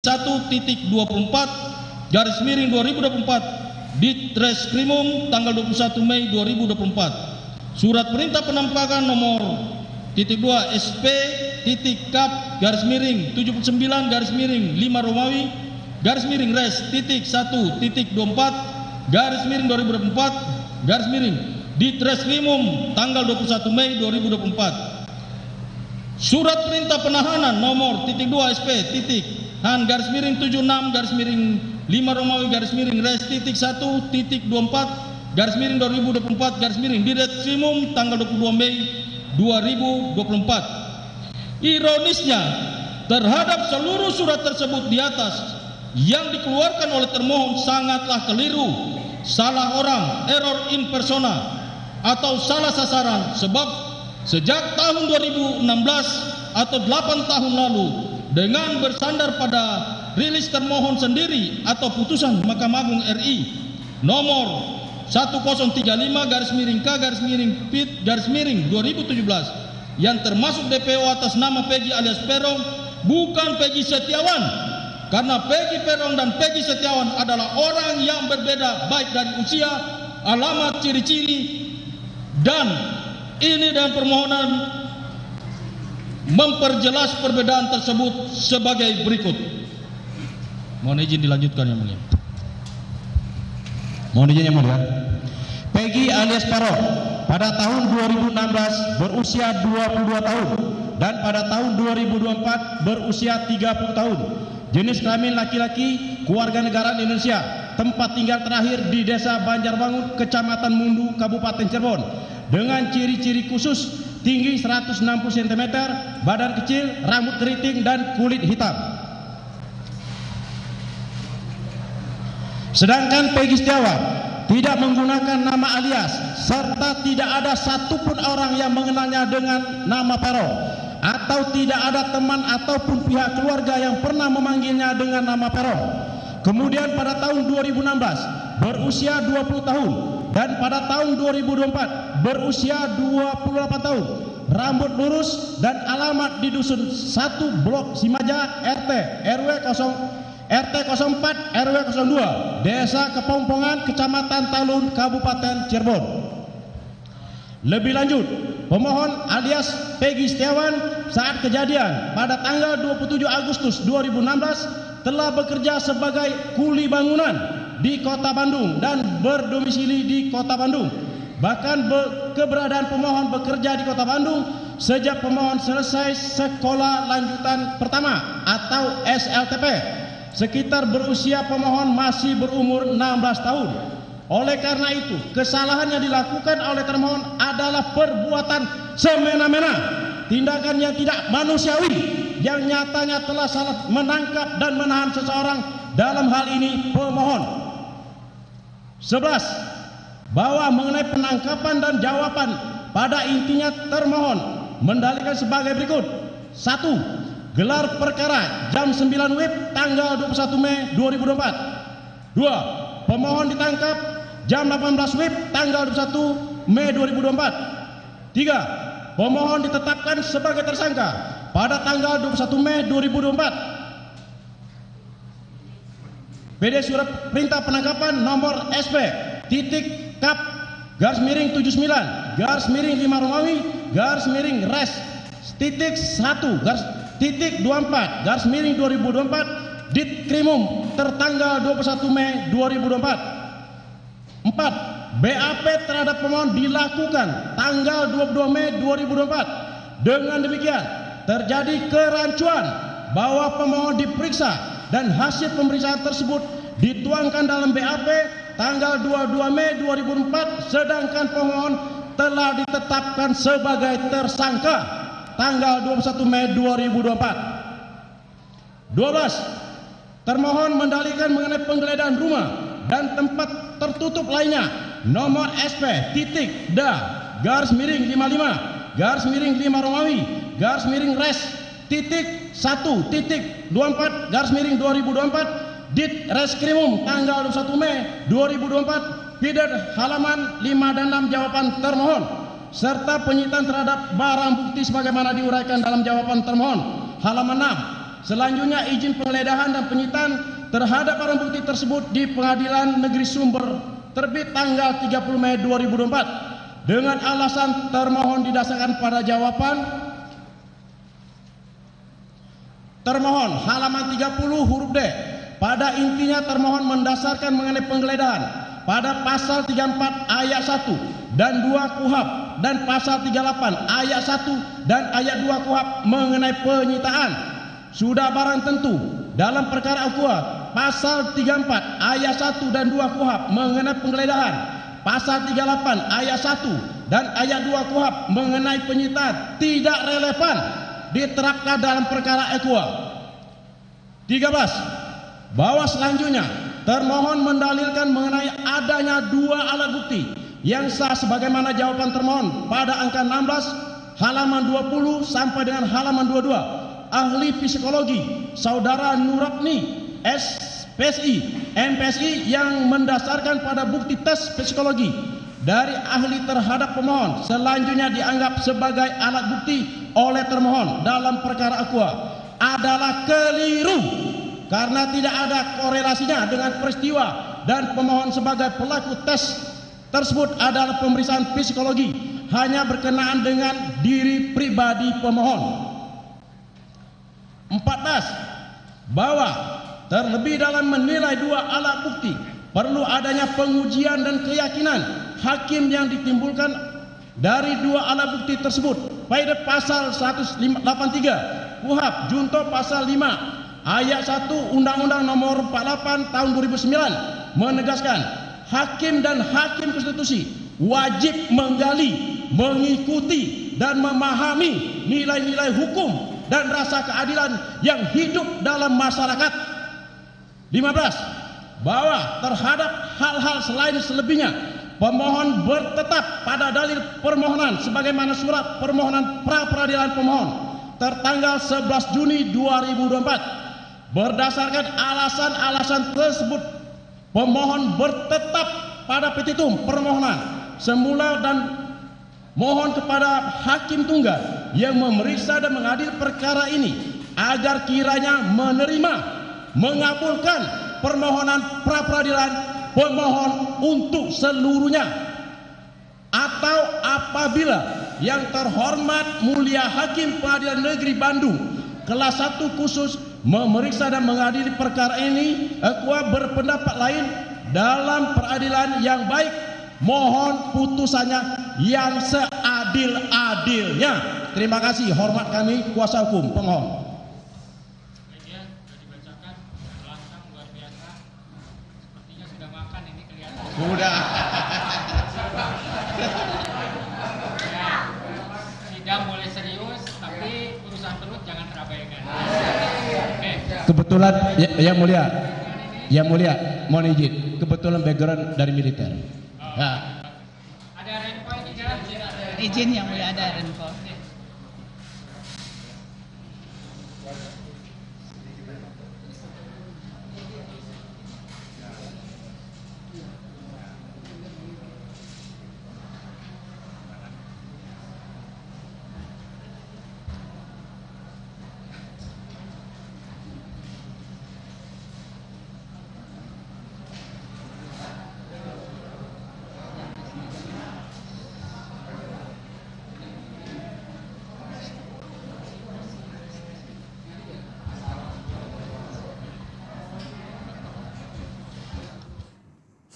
1.24 garis miring 2024 Ditreskrimum tanggal 21 Mei 2024. Surat perintah penampakan nomor titik 2 SP titik kap garis miring 79 garis miring 5 Romawi garis miring res titik 1 titik 24 garis miring 2024 garis miring Ditreskrimum tanggal 21 Mei 2024. Surat perintah penahanan nomor titik 2 SP titik Han garis miring 76 garis miring 5 Romawi garis miring res titik 1 titik 24 garis miring 2024 garis miring Ditreskrimum tanggal 22 Mei 2024. Ironisnya, terhadap seluruh surat tersebut di atas yang dikeluarkan oleh termohon sangatlah keliru, salah orang, error in persona, atau salah sasaran, sebab sejak tahun 2016 atau 8 tahun lalu dengan bersandar pada rilis termohon sendiri atau putusan Mahkamah Agung RI nomor 1035 garis miring K garis miring PIT garis miring 2017 yang termasuk DPO atas nama Peggy alias Peron, bukan Peggy Setiawan, karena Peggy Peron dan Peggy Setiawan adalah orang yang berbeda baik dari usia, alamat, ciri-ciri, dan ini dan permohonan memperjelas perbedaan tersebut sebagai berikut. Mohon izin dilanjutkan yang mulia. Mohon izin yang mulia. Peggy alias Peron pada tahun 2016 berusia 22 tahun dan pada tahun 2024 berusia 30 tahun. Jenis kelamin laki-laki, kewarganegaraan Indonesia, tempat tinggal terakhir di Desa Banjarbangun, Kecamatan Mundu, Kabupaten Cirebon, dengan ciri-ciri khusus tinggi 160 cm, badan kecil, rambut keriting, dan kulit hitam. Sedangkan Peggy Setiawan tidak menggunakan nama alias serta tidak ada satupun orang yang mengenalnya dengan nama Peron, atau tidak ada teman ataupun pihak keluarga yang pernah memanggilnya dengan nama Peron. Kemudian pada tahun 2016 berusia 20 tahun dan pada tahun 2024 berusia 28 tahun, rambut lurus dan alamat di dusun 1 Blok Simaja RT 04 RW 02 Desa Kepompongan Kecamatan Talun Kabupaten Cirebon. Lebih lanjut, pemohon alias Peggy Setiawan saat kejadian pada tanggal 27 Agustus 2016 telah bekerja sebagai kuli bangunan di Kota Bandung dan berdomisili di Kota Bandung. Bahkan keberadaan pemohon bekerja di Kota Bandung sejak pemohon selesai sekolah lanjutan pertama atau SLTP. Sekitar berusia pemohon masih berumur 16 tahun. Oleh karena itu, kesalahan yang dilakukan oleh termohon adalah perbuatan semena-mena, tindakan yang tidak manusiawi, yang nyatanya telah salah menangkap dan menahan seseorang, dalam hal ini pemohon. 11. Bahwa mengenai penangkapan dan jawaban pada intinya termohon mendalilkan sebagai berikut. 1. Gelar perkara jam 9 WIB tanggal 21 Mei 2024. 2. Pemohon ditangkap jam 18 WIB tanggal 21 Mei 2024. 3. Pemohon ditetapkan sebagai tersangka pada tanggal 21 Mei 2024. PD surat perintah penangkapan nomor SP titik kap garis miring 79 garis miring 5 Romawi garis miring res titik 1 garis titik 24 garis miring 2024 Ditkrimum tertanggal 21 Mei 2024. 4. BAP terhadap pemohon dilakukan tanggal 22 Mei 2024. Dengan demikian terjadi kerancuan bahwa pemohon diperiksa dan hasil pemeriksaan tersebut dituangkan dalam BAP tanggal 22 Mei 2004, sedangkan pemohon telah ditetapkan sebagai tersangka tanggal 21 Mei 2024. 12. Termohon mendalilkan mengenai penggeledahan rumah dan tempat tertutup lainnya nomor SP titik da garis miring 55 garis miring 5 Romawi garis miring res titik 1 titik 24 garis miring 2024 Ditreskrimum tanggal 21 Mei 2024 Pidana halaman 5 dan 6 jawaban termohon serta penyitaan terhadap barang bukti sebagaimana diuraikan dalam jawaban termohon halaman 6. Selanjutnya izin penggeledahan dan penyitaan terhadap barang bukti tersebut di Pengadilan Negeri Sumber terbit tanggal 30 Mei 2024 dengan alasan termohon didasarkan pada jawaban termohon halaman 30 huruf D. Pada intinya termohon mendasarkan mengenai penggeledahan pada pasal 34 ayat 1 dan 2 KUHP dan pasal 38 ayat 1 dan ayat 2 KUHP mengenai penyitaan. Sudah barang tentu dalam perkara akuat pasal 34 ayat 1 dan 2 KUHP mengenai penggeledahan, pasal 38 ayat 1 dan ayat 2 KUHP mengenai penyitaan tidak relevan diterapkan dalam perkara ekua. 13. Bahwa selanjutnya termohon mendalilkan mengenai adanya dua alat bukti yang sah sebagaimana jawaban termohon pada angka 16 halaman 20 sampai dengan halaman 22. Ahli psikologi Saudara Nurapni SPSI MPSI yang mendasarkan pada bukti tes psikologi dari ahli terhadap pemohon selanjutnya dianggap sebagai alat bukti oleh termohon dalam perkara aqua adalah keliru karena tidak ada korelasinya dengan peristiwa dan pemohon sebagai pelaku tes tersebut adalah pemeriksaan psikologi hanya berkenaan dengan diri pribadi pemohon. 14. Bahwa terlebih dalam menilai dua alat bukti perlu adanya pengujian dan keyakinan hakim yang ditimbulkan dari dua alat bukti tersebut. Pada pasal 183 KUHP junto pasal 5 ayat 1 Undang-Undang Nomor 48 Tahun 2009 menegaskan hakim dan hakim konstitusi wajib menggali, mengikuti dan memahami nilai-nilai hukum dan rasa keadilan yang hidup dalam masyarakat. 15. Bahwa terhadap hal-hal selain selebihnya pemohon bertetap pada dalil permohonan sebagaimana surat permohonan pra-peradilan pemohon tertanggal 11 Juni 2024. Berdasarkan alasan-alasan tersebut pemohon bertetap pada petitum permohonan semula dan mohon kepada hakim tunggal yang memeriksa dan mengadili perkara ini agar kiranya menerima, mengabulkan permohonan pra-peradilan pemohon untuk seluruhnya, atau apabila yang terhormat mulia Hakim Pengadilan Negeri Bandung kelas 1 khusus memeriksa dan mengadili perkara ini akuah berpendapat lain dalam peradilan yang baik, mohon putusannya yang seadil-adilnya. Terima kasih, hormat kami kuasa hukum pemohon. Sudah dibacakan, langsung luar biasa. Sepertinya sudah makan ini kelihatan. Sudah. Ya, sidang boleh serius, tapi urusan perut jangan terabaikan. Oke. Kebetulan yang mulia, mohon izin. Kebetulan background dari militer. Ya. Ada renpo ini kan? Izin yang mulia, ada renpo.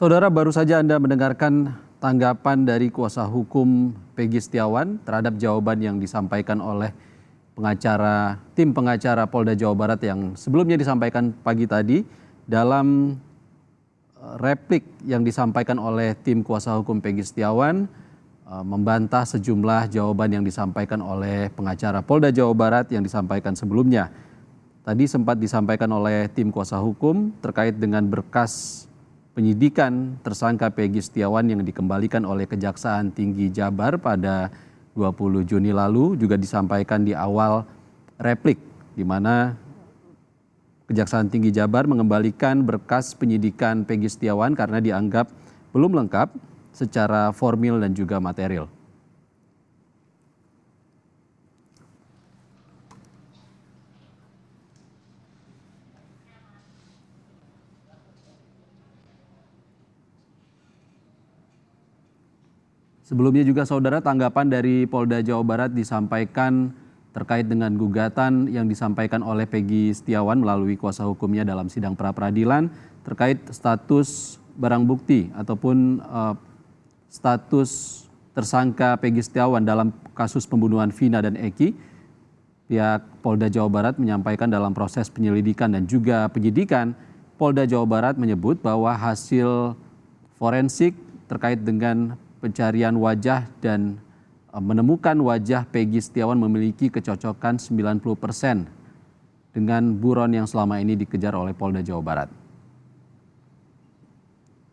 Saudara, baru saja Anda mendengarkan tanggapan dari kuasa hukum Peggy Setiawan terhadap jawaban yang disampaikan oleh tim pengacara Polda Jawa Barat yang sebelumnya disampaikan pagi tadi. Dalam replik yang disampaikan oleh tim kuasa hukum Peggy Setiawan membantah sejumlah jawaban yang disampaikan oleh pengacara Polda Jawa Barat yang disampaikan sebelumnya. Tadi sempat disampaikan oleh tim kuasa hukum terkait dengan berkas penyidikan tersangka Peggy Setiawan yang dikembalikan oleh Kejaksaan Tinggi Jabar pada 20 Juni lalu juga disampaikan di awal replik, di mana Kejaksaan Tinggi Jabar mengembalikan berkas penyidikan Peggy Setiawan karena dianggap belum lengkap secara formil dan juga material. Sebelumnya juga saudara, tanggapan dari Polda Jawa Barat disampaikan terkait dengan gugatan yang disampaikan oleh Peggy Setiawan melalui kuasa hukumnya dalam sidang pra-peradilan terkait status barang bukti ataupun status tersangka Peggy Setiawan dalam kasus pembunuhan Vina dan Eki. Pihak Polda Jawa Barat menyampaikan dalam proses penyelidikan dan juga penyidikan, Polda Jawa Barat menyebut bahwa hasil forensik terkait dengan pencarian wajah dan menemukan wajah Peggy Setiawan memiliki kecocokan 90% dengan buron yang selama ini dikejar oleh Polda Jawa Barat.